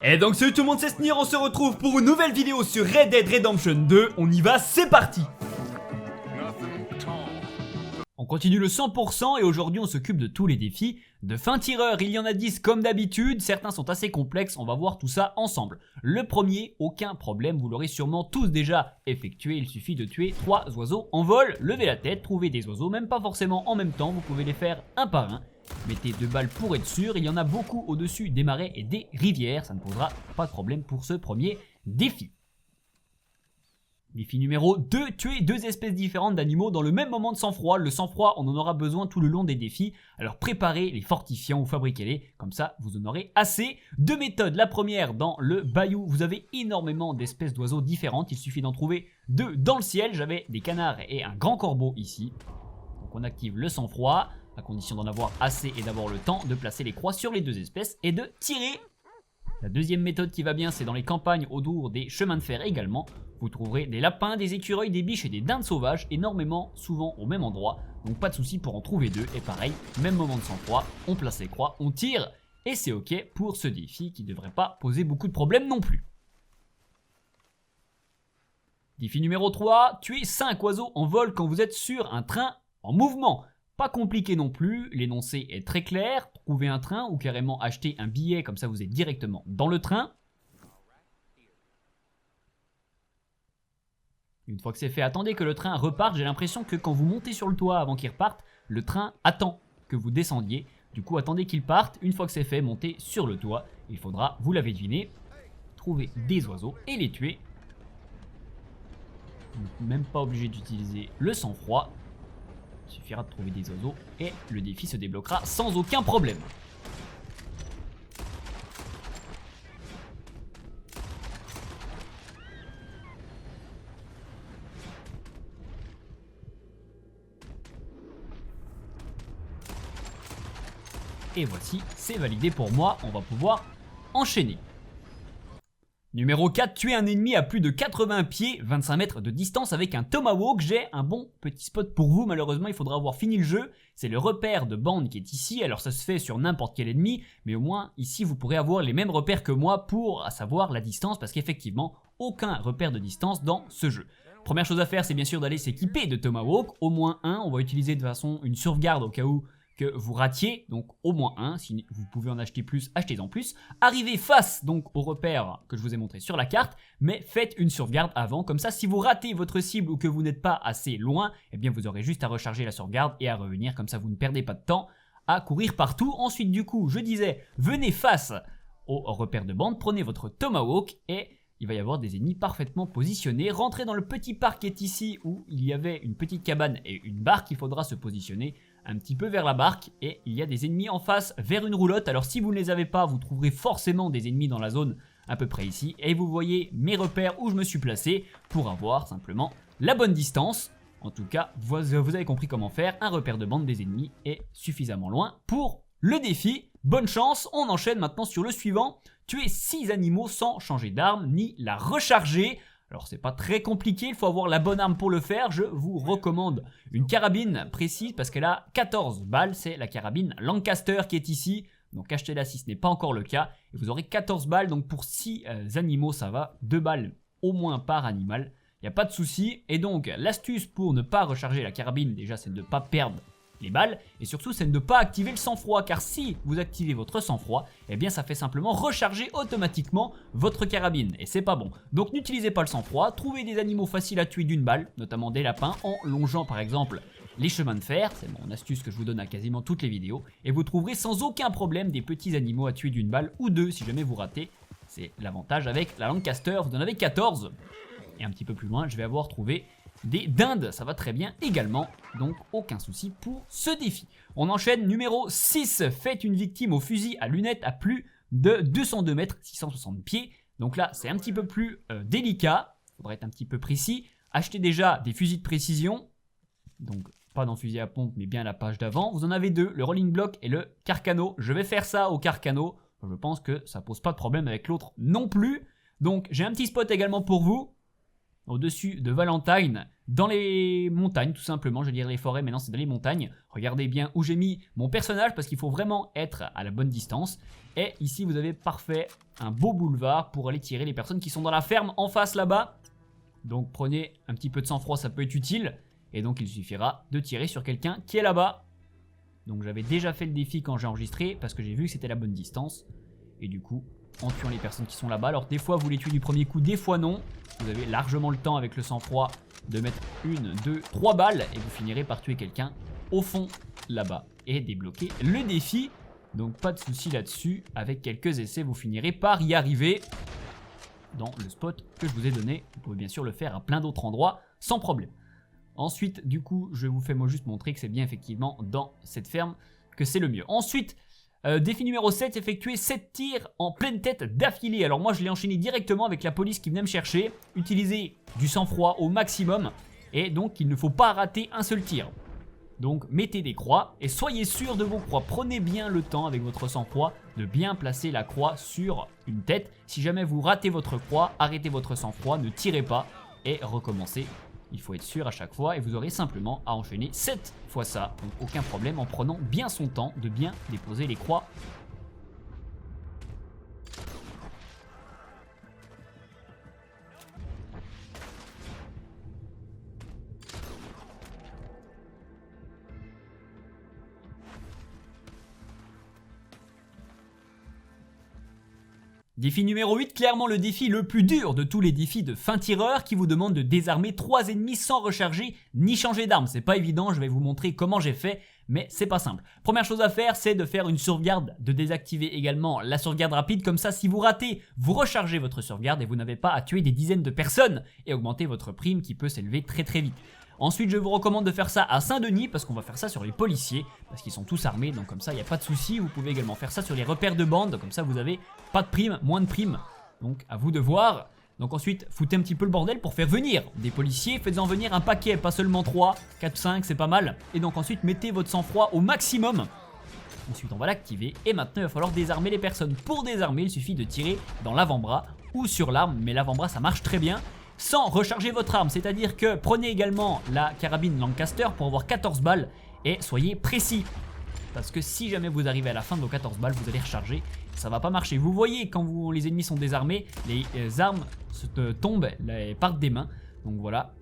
Et donc salut tout le monde, c'est Snir, on se retrouve pour une nouvelle vidéo sur Red Dead Redemption 2, on y va, c'est parti. On continue le 100% et aujourd'hui on s'occupe de tous les défis. De fin tireur, il y en a 10 comme d'habitude, certains sont assez complexes, on va voir tout ça ensemble. Le premier, aucun problème, vous l'aurez sûrement tous déjà effectué, il suffit de tuer 3 oiseaux en vol, levez la tête, trouvez des oiseaux, même pas forcément en même temps, vous pouvez les faire un par un. Mettez 2 balles pour être sûr, il y en a beaucoup au-dessus des marais et des rivières, ça ne posera pas de problème pour ce premier défi. Défi numéro 2, tuer 2 espèces différentes d'animaux dans le même moment de sang-froid. Le sang-froid, on en aura besoin tout le long des défis, alors préparez les fortifiants ou fabriquez-les, comme ça vous en aurez assez. 2 méthodes, la première dans le bayou, vous avez énormément d'espèces d'oiseaux différentes, il suffit d'en trouver 2 dans le ciel, j'avais des canards et un grand corbeau ici. Donc on active le sang-froid, à condition d'en avoir assez et d'avoir le temps de placer les croix sur les 2 espèces et de tirer. La deuxième méthode qui va bien, c'est dans les campagnes autour des chemins de fer également. Vous trouverez des lapins, des écureuils, des biches et des dindes sauvages, énormément, souvent au même endroit. Donc pas de souci pour en trouver 2. Et pareil, même moment de sang-froid, on place les croix, on tire. Et c'est ok pour ce défi qui ne devrait pas poser beaucoup de problèmes non plus. Défi numéro 3, tuer 5 oiseaux en vol quand vous êtes sur un train en mouvement. Pas compliqué non plus, l'énoncé est très clair, trouver un train ou carrément acheter un billet, comme ça vous êtes directement dans le train. Une fois que c'est fait, attendez que le train reparte, j'ai l'impression que quand vous montez sur le toit avant qu'il reparte, le train attend que vous descendiez. Du coup attendez qu'il parte, une fois que c'est fait, montez sur le toit. Il faudra, vous l'avez deviné, trouver des oiseaux et les tuer. Même pas obligé d'utiliser le sang-froid. Il suffira de trouver des oiseaux et le défi se débloquera sans aucun problème. Et voici, c'est validé pour moi, on va pouvoir enchaîner. Numéro 4, tuer un ennemi à plus de 80 pieds, 25 mètres de distance avec un tomahawk. J'ai un bon petit spot pour vous, malheureusement il faudra avoir fini le jeu. C'est le repère de bande qui est ici, alors ça se fait sur n'importe quel ennemi, mais au moins ici vous pourrez avoir les mêmes repères que moi pour savoir la distance, parce qu'effectivement aucun repère de distance dans ce jeu. Première chose à faire, c'est bien sûr d'aller s'équiper de tomahawk, au moins un, on va utiliser de toute façon une sauvegarde au cas où que vous ratiez, donc au moins un, si vous pouvez en acheter plus, achetez-en plus. Arrivez face donc au repère que je vous ai montré sur la carte, mais faites une sauvegarde avant, comme ça si vous ratez votre cible ou que vous n'êtes pas assez loin, eh bien vous aurez juste à recharger la sauvegarde et à revenir, comme ça vous ne perdez pas de temps à courir partout. Ensuite du coup, je disais, venez face au repère de bande, prenez votre tomahawk et il va y avoir des ennemis parfaitement positionnés. Rentrez dans le petit parc qui est ici où il y avait une petite cabane et une barque, il faudra se positionner un petit peu vers la barque et il y a des ennemis en face vers une roulotte. Alors si vous ne les avez pas, vous trouverez forcément des ennemis dans la zone à peu près ici. Et vous voyez mes repères où je me suis placé pour avoir simplement la bonne distance. En tout cas, vous avez compris comment faire. Un repère de bande des ennemis est suffisamment loin pour le défi. Bonne chance, on enchaîne maintenant sur le suivant. Tuer 6 animaux sans changer d'arme ni la recharger. Alors c'est pas très compliqué, il faut avoir la bonne arme pour le faire. Je vous recommande une carabine précise parce qu'elle a 14 balles. C'est la carabine Lancaster qui est ici. Donc achetez-la si ce n'est pas encore le cas. Et vous aurez 14 balles, donc pour 6 animaux ça va. 2 balles au moins par animal. Il n'y a pas de souci. Et donc l'astuce pour ne pas recharger la carabine, déjà c'est de ne pas perdre les balles, et surtout c'est de ne pas activer le sang-froid, car si vous activez votre sang-froid, eh bien ça fait simplement recharger automatiquement votre carabine, et c'est pas bon. Donc n'utilisez pas le sang-froid, trouvez des animaux faciles à tuer d'une balle, notamment des lapins, en longeant par exemple les chemins de fer, c'est mon astuce que je vous donne à quasiment toutes les vidéos, et vous trouverez sans aucun problème des petits animaux à tuer d'une balle ou deux si jamais vous ratez. C'est l'avantage avec la Lancaster, vous en avez 14, et un petit peu plus loin je vais avoir trouvé des dindes, ça va très bien également, donc aucun souci pour ce défi. On enchaîne numéro 6, faites une victime au fusil à lunettes à plus de 202 mètres, 660 pieds. Donc là c'est un petit peu plus délicat, il faudra être un petit peu précis. Achetez déjà des fusils de précision, donc pas dans fusil à pompe mais bien la page d'avant. Vous en avez 2, le rolling block et le carcano. Je vais faire ça au carcano, je pense que ça pose pas de problème avec l'autre non plus. Donc j'ai un petit spot également pour vous. Au-dessus de Valentine, dans les montagnes tout simplement, je vais dire les forêts, maintenant c'est dans les montagnes. Regardez bien où j'ai mis mon personnage parce qu'il faut vraiment être à la bonne distance. Et ici vous avez parfait un beau boulevard pour aller tirer les personnes qui sont dans la ferme en face là-bas. Donc prenez un petit peu de sang-froid, ça peut être utile. Et donc il suffira de tirer sur quelqu'un qui est là-bas. Donc j'avais déjà fait le défi quand j'ai enregistré parce que j'ai vu que c'était la bonne distance. Et du coup, en tuant les personnes qui sont là-bas, alors des fois vous les tuez du premier coup, des fois non. Vous avez largement le temps avec le sang-froid de mettre 1, 2, 3 balles et vous finirez par tuer quelqu'un au fond là-bas et débloquer le défi. Donc pas de souci là-dessus, avec quelques essais vous finirez par y arriver dans le spot que je vous ai donné. Vous pouvez bien sûr le faire à plein d'autres endroits sans problème. Ensuite, du coup, je vous fais moi juste montrer que c'est bien effectivement dans cette ferme que c'est le mieux. Ensuite, défi numéro 7, effectuer 7 tirs en pleine tête d'affilée. Alors moi, je l'ai enchaîné directement avec la police qui venait me chercher. Utilisez du sang-froid au maximum. Et donc, il ne faut pas rater un seul tir. Donc, mettez des croix et soyez sûr de vos croix. Prenez bien le temps avec votre sang-froid de bien placer la croix sur une tête. Si jamais vous ratez votre croix, arrêtez votre sang-froid, ne tirez pas et recommencez. Il faut être sûr à chaque fois et vous aurez simplement à enchaîner 7 fois ça. Donc aucun problème en prenant bien son temps de bien déposer les croix. Défi numéro 8, clairement le défi le plus dur de tous les défis de fin tireur qui vous demande de désarmer 3 ennemis sans recharger ni changer d'arme. C'est pas évident, je vais vous montrer comment j'ai fait, mais c'est pas simple. Première chose à faire, c'est de faire une sauvegarde, de désactiver également la sauvegarde rapide. Comme ça, si vous ratez, vous rechargez votre sauvegarde et vous n'avez pas à tuer des dizaines de personnes et augmenter votre prime qui peut s'élever très très vite. Ensuite, je vous recommande de faire ça à Saint-Denis parce qu'on va faire ça sur les policiers parce qu'ils sont tous armés, donc comme ça, il n'y a pas de souci. Vous pouvez également faire ça sur les repères de bande, comme ça, vous avez pas de prime, moins de prime. Donc, à vous de voir. Donc ensuite, foutez un petit peu le bordel pour faire venir des policiers. Faites-en venir un paquet, pas seulement 3, 4, 5, c'est pas mal. Et donc ensuite, mettez votre sang-froid au maximum. Ensuite, on va l'activer. Et maintenant, il va falloir désarmer les personnes. Pour désarmer, il suffit de tirer dans l'avant-bras ou sur l'arme. Mais l'avant-bras, ça marche très bien. Sans recharger votre arme, c'est-à-dire que prenez également la carabine Lancaster pour avoir 14 balles et soyez précis. Parce que si jamais vous arrivez à la fin de vos 14 balles, vous allez recharger, ça va pas marcher. Vous voyez quand les ennemis sont désarmés, les armes tombent, partent des mains. Donc voilà,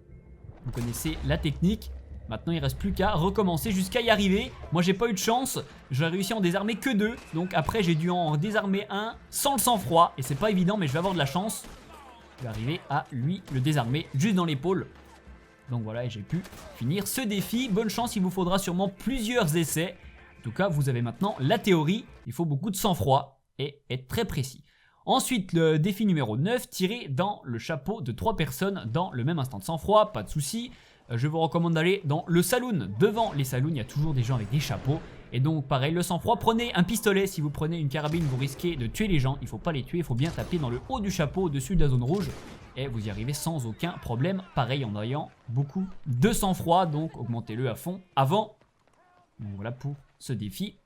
vous connaissez la technique. Maintenant il reste plus qu'à recommencer jusqu'à y arriver. Moi j'ai pas eu de chance, j'ai réussi à en désarmer que 2. Donc après j'ai dû en désarmer un sans le sang-froid. Et c'est pas évident mais je vais avoir de la chance. Je vais arriver à lui le désarmer juste dans l'épaule. Donc voilà, et j'ai pu finir ce défi. Bonne chance, il vous faudra sûrement plusieurs essais. En tout cas, vous avez maintenant la théorie. Il faut beaucoup de sang-froid et être très précis. Ensuite, le défi numéro 9, tirer dans le chapeau de 3 personnes dans le même instant de sang-froid, pas de souci. Je vous recommande d'aller dans le saloon. Devant les saloons, il y a toujours des gens avec des chapeaux. Et donc pareil, le sang-froid, prenez un pistolet. Si vous prenez une carabine, vous risquez de tuer les gens. Il ne faut pas les tuer, il faut bien taper dans le haut du chapeau, au-dessus de la zone rouge. Et vous y arrivez sans aucun problème. Pareil en ayant beaucoup de sang-froid, donc augmentez-le à fond avant. Donc voilà pour ce défi.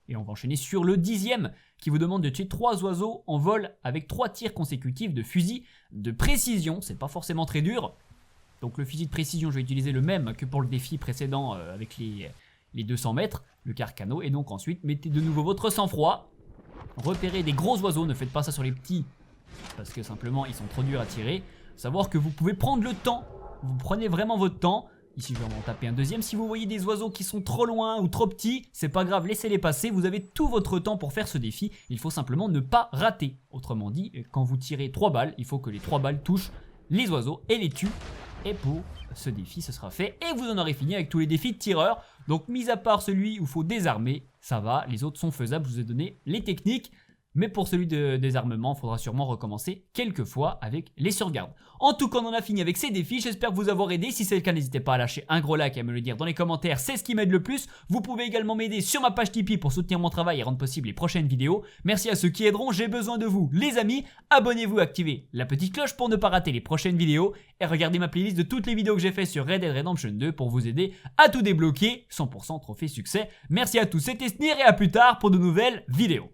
Et on va enchaîner sur le 10e qui vous demande de tuer 3 oiseaux en vol avec 3 tirs consécutifs de fusil de précision. C'est pas forcément très dur. Donc le fusil de précision, je vais utiliser le même que pour le défi précédent avec les 200 mètres, le Carcano. Et donc ensuite, mettez de nouveau votre sang-froid. Repérez des gros oiseaux, ne faites pas ça sur les petits, parce que simplement ils sont trop durs à tirer. Savoir que vous pouvez prendre le temps, vous prenez vraiment votre temps. Ici je vais en taper un deuxième. Si vous voyez des oiseaux qui sont trop loin ou trop petits, c'est pas grave, laissez-les passer. Vous avez tout votre temps pour faire ce défi. Il faut simplement ne pas rater. Autrement dit, quand vous tirez 3 balles, il faut que les 3 balles touchent les oiseaux et les tuent. Et pour ce défi, ce sera fait. Et vous en aurez fini avec tous les défis de tireur. Donc, mis à part celui où il faut désarmer, ça va. Les autres sont faisables. Je vous ai donné les techniques. Mais pour celui de désarmement, il faudra sûrement recommencer quelques fois avec les sauvegardes. En tout cas, on en a fini avec ces défis. J'espère vous avoir aidé. Si c'est le cas, n'hésitez pas à lâcher un gros like et à me le dire dans les commentaires. C'est ce qui m'aide le plus. Vous pouvez également m'aider sur ma page Tipeee pour soutenir mon travail et rendre possible les prochaines vidéos. Merci à ceux qui aideront. J'ai besoin de vous, les amis. Abonnez-vous, activez la petite cloche pour ne pas rater les prochaines vidéos. Et regardez ma playlist de toutes les vidéos que j'ai fait sur Red Dead Redemption 2 pour vous aider à tout débloquer. 100% trophée succès. Merci à tous, c'était Snir et à plus tard pour de nouvelles vidéos.